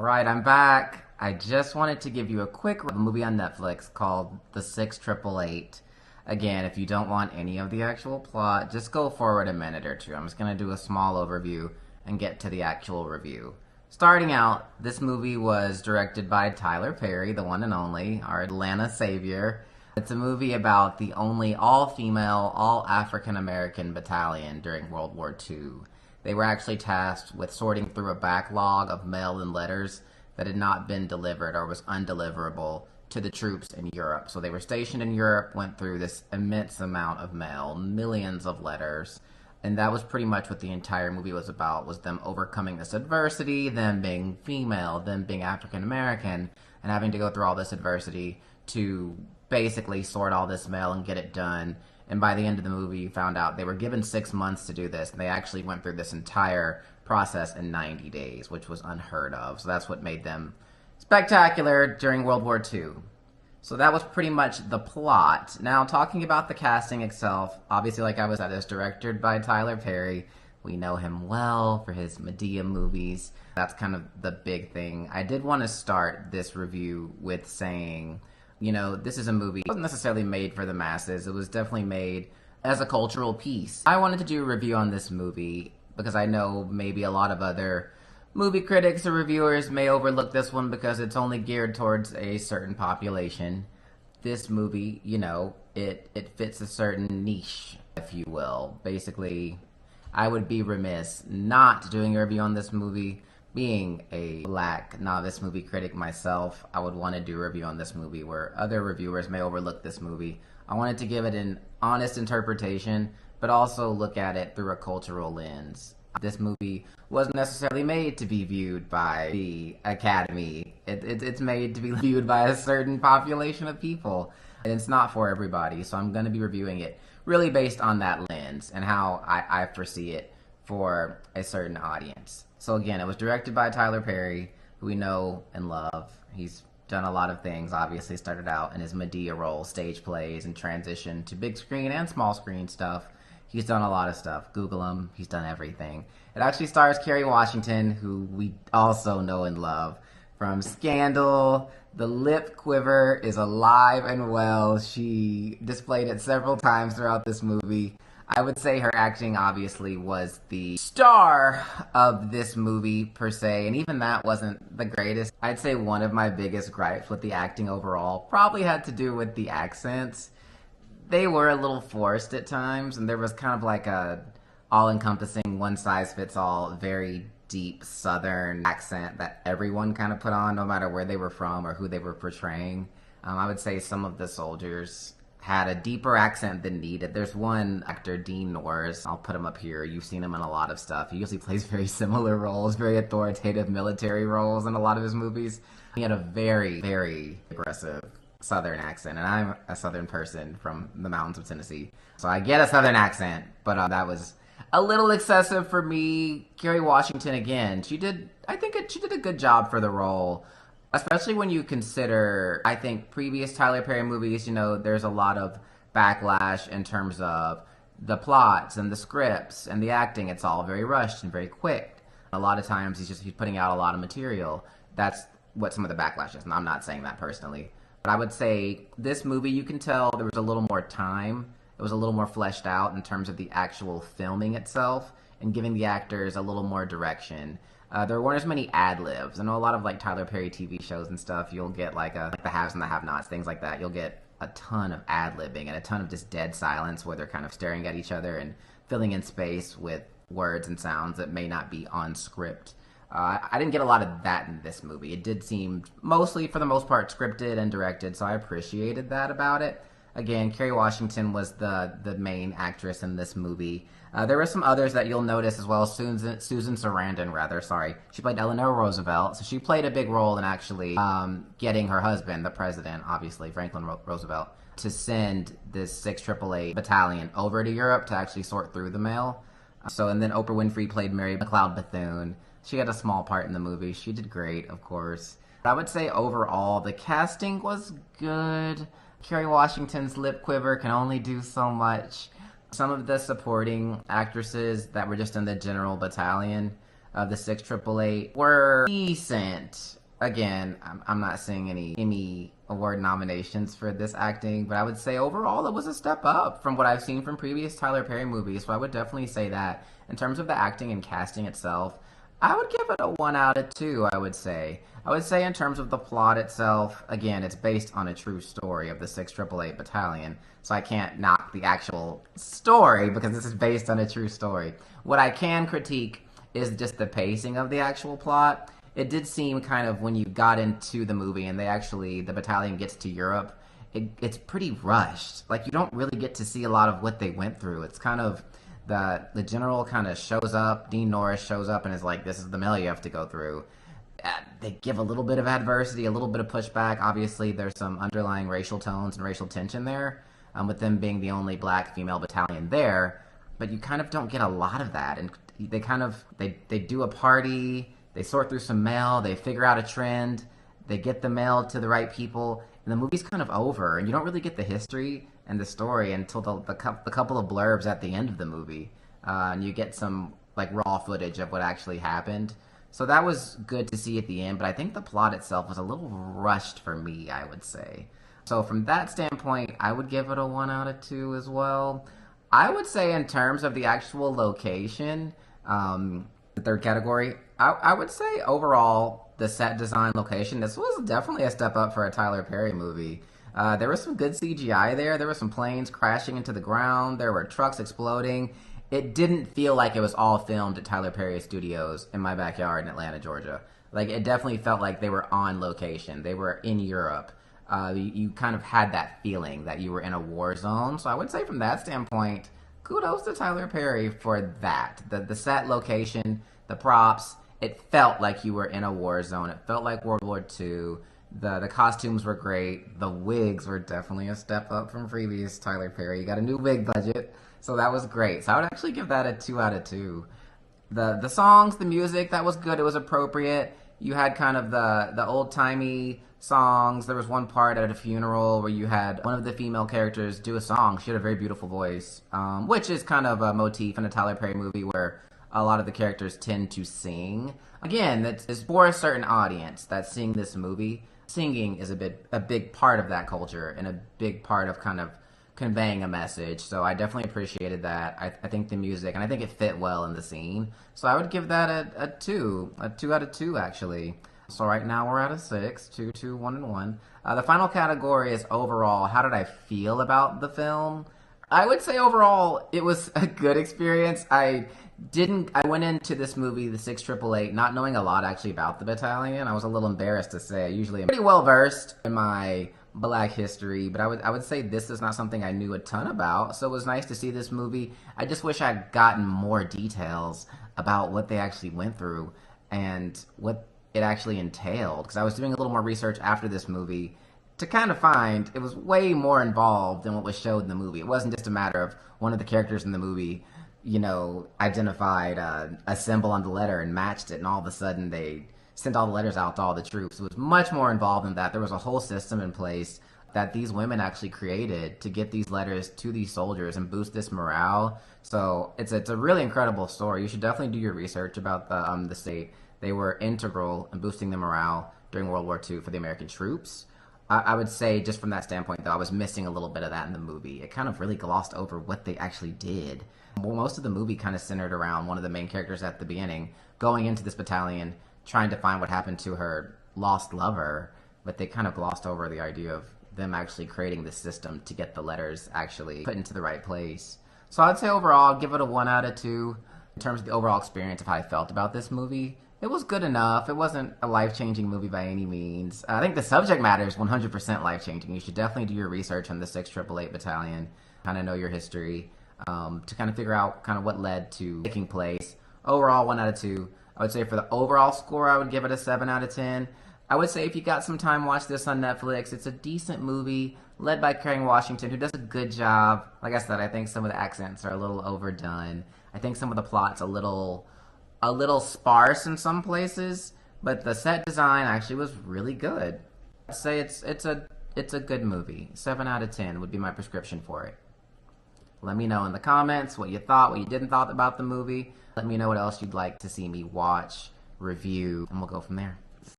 Alright, I'm back. I just wanted to give you a quick movie on Netflix called The 6888. Again, if you don't want any of the actual plot, just go forward a minute or two. I'm just going to do a small overview and get to the actual review. Starting out, this movie was directed by Tyler Perry, the one and only, our Atlanta savior. It's a movie about the only all-female, all-African-American battalion during World War II. They were actually tasked with sorting through a backlog of mail and letters that had not been delivered or was undeliverable to the troops in Europe. So they were stationed in Europe, went through this immense amount of mail, millions of letters, and that was pretty much what the entire movie was about, was them overcoming this adversity, them being female, them being African American, and having to go through all this adversity to basically sort all this mail and get it done. And by the end of the movie, you found out they were given 6 months to do this, and they actually went through this entire process in 90 days, which was unheard of. So that's what made them spectacular during World War II. So that was pretty much the plot. Now, talking about the casting itself, obviously, like I was said, it's directed by Tyler Perry. We know him well for his Medea movies. That's kind of the big thing. I did want to start this review with saying, you know, this is a movie. It wasn't necessarily made for the masses. It was definitely made as a cultural piece. I wanted to do a review on this movie because I know maybe a lot of other movie critics or reviewers may overlook this one because it's only geared towards a certain population. This movie, you know, it fits a certain niche, if you will. Basically, I would be remiss not doing a review on this movie. Being a black novice movie critic myself, I would want to do a review on this movie where other reviewers may overlook this movie. I wanted to give it an honest interpretation, but also look at it through a cultural lens. This movie wasn't necessarily made to be viewed by the Academy. It's made to be viewed by a certain population of people, and it's not for everybody. So I'm going to be reviewing it really based on that lens and how I foresee it for a certain audience. So again, it was directed by Tyler Perry, who we know and love. He's done a lot of things. Obviously started out in his Medea role, stage plays, and transitioned to big screen and small screen stuff. He's done a lot of stuff. Google him. He's done everything. It actually stars Kerry Washington, who we also know and love from Scandal. The lip quiver is alive and well. She displayed it several times throughout this movie. I would say her acting obviously was the star of this movie per se, and even that wasn't the greatest. I'd say one of my biggest gripes with the acting overall probably had to do with the accents. They were a little forced at times, and there was kind of like a all-encompassing, one-size-fits-all, very deep Southern accent that everyone kind of put on, no matter where they were from or who they were portraying. I would say some of the soldiers had a deeper accent than needed. There's one actor, Dean Norris. I'll put him up here. You've seen him in a lot of stuff. He usually plays very similar roles, very authoritative military roles in a lot of his movies. He had a very, very aggressive Southern accent, and I'm a Southern person from the mountains of Tennessee, so I get a Southern accent, but that was a little excessive for me. Kerry Washington, again, she did a good job for the role. Especially when you consider, I think, previous Tyler Perry movies, you know, there's a lot of backlash in terms of the plots and the scripts and the acting. It's all very rushed and very quick. A lot of times he's putting out a lot of material. That's what some of the backlash is, and I'm not saying that personally. But I would say this movie, you can tell there was a little more time. It was a little more fleshed out in terms of the actual filming itself and giving the actors a little more direction. There weren't as many ad-libs. I know a lot of like Tyler Perry TV shows and stuff, you'll get like the haves and the have-nots, things like that. You'll get a ton of ad-libbing and a ton of just dead silence where they're kind of staring at each other and filling in space with words and sounds that may not be on script. I didn't get a lot of that in this movie. It did seem mostly, for the most part, scripted and directed, so I appreciated that about it. Again, Kerry Washington was the main actress in this movie. There were some others that you'll notice as well. Susan Sarandon, rather, sorry. She played Eleanor Roosevelt, so she played a big role in actually getting her husband, the president, obviously, Franklin Roosevelt, to send this 6888 battalion over to Europe to actually sort through the mail. And then Oprah Winfrey played Mary McLeod Bethune. She had a small part in the movie. She did great, of course. I would say overall, the casting was good. Kerry Washington's lip quiver can only do so much. Some of the supporting actresses that were just in the general battalion, of the 6888 were decent. Again, I'm not seeing any Emmy Award nominations for this acting, but I would say overall it was a step up from what I've seen from previous Tyler Perry movies, so I would definitely say that. In terms of the acting and casting itself, I would give it a 1 out of 2, I would say. I would say in terms of the plot itself, again, it's based on a true story of the 6888 Battalion, so I can't knock the actual story because this is based on a true story. What I can critique is just the pacing of the actual plot. It did seem kind of when you got into the movie and the battalion gets to Europe, it's pretty rushed. Like, you don't really get to see a lot of what they went through. It's kind of the general kind of shows up, Dean Norris shows up and is like, this is the mill you have to go through. They give a little bit of adversity, a little bit of pushback. Obviously, there's some underlying racial tones and racial tension there, with them being the only black female battalion there. But you kind of don't get a lot of that. And they do a party, they sort through some mail, they figure out a trend, they get the mail to the right people, and the movie's kind of over. And you don't really get the history and the story until the couple of blurbs at the end of the movie. And you get some like raw footage of what actually happened. So that was good to see at the end, but I think the plot itself was a little rushed for me, I would say. So from that standpoint, I would give it a 1 out of 2 as well. I would say in terms of the actual location, the third category, I would say overall, the set design location, this was definitely a step up for a Tyler Perry movie. There was some good CGI there. There were some planes crashing into the ground. There were trucks exploding. It didn't feel like it was all filmed at Tyler Perry Studios in my backyard in Atlanta, Georgia. Like, it definitely felt like they were on location. They were in Europe. You kind of had that feeling that you were in a war zone. So I would say from that standpoint, kudos to Tyler Perry for that. The set location, the props, it felt like you were in a war zone. It felt like World War II. The costumes were great. The wigs were definitely a step up from previous Tyler Perry. You got a new wig budget. So that was great. So I would actually give that a 2 out of 2. The songs, the music, that was good. It was appropriate. You had kind of the old-timey songs. There was one part at a funeral where you had one of the female characters do a song. She had a very beautiful voice, which is kind of a motif in a Tyler Perry movie where a lot of the characters tend to sing. Again, that's for a certain audience that's seeing this movie. Singing is a big part of that culture and a big part of kind of conveying a message, so I definitely appreciated that. I think the music, and I think it fit well in the scene, so I would give that a 2 out of 2 actually. So right now we're at a 6, 2, 2, 1, and 1. The final category is overall, how did I feel about the film? I would say overall it was a good experience. I went into this movie, the 6888, not knowing a lot actually about the battalion. I was a little embarrassed to say. I usually am pretty well versed in my Black history, but I would say this is not something I knew a ton about, so it was nice to see this movie. I just wish I'd gotten more details about what they actually went through and what it actually entailed, because I was doing a little more research after this movie to kind of find it was way more involved than what was showed in the movie. It wasn't just a matter of one of the characters in the movie, identified a symbol on the letter and matched it, and all of a sudden they sent all the letters out to all the troops. It was much more involved than that. There was a whole system in place that these women actually created to get these letters to these soldiers and boost this morale. So it's a really incredible story. You should definitely do your research about the state. They were integral in boosting the morale during World War II for the American troops. I would say just from that standpoint, though, I was missing a little bit of that in the movie. It kind of really glossed over what they actually did. Well, most of the movie kind of centered around one of the main characters at the beginning going into this battalion, trying to find what happened to her lost lover, but they kind of glossed over the idea of them actually creating the system to get the letters actually put into the right place. So I'd say overall, give it a 1 out of 2 in terms of the overall experience of how I felt about this movie. It was good enough. It wasn't a life-changing movie by any means. I think the subject matter is 100% life-changing. You should definitely do your research on the 6888 Battalion, kind of know your history, to kind of figure out kind of what led to taking place. Overall, 1 out of 2. I would say for the overall score, I would give it a 7 out of 10. I would say if you got some time, watch this on Netflix. It's a decent movie, led by Kerry Washington, who does a good job. Like I said, I think some of the accents are a little overdone. I think some of the plot's a little sparse in some places, but the set design actually was really good. I'd say it's a good movie. 7 out of 10 would be my prescription for it. Let me know in the comments what you thought, what you didn't thought about the movie. Let me know what else you'd like to see me watch, review, and we'll go from there.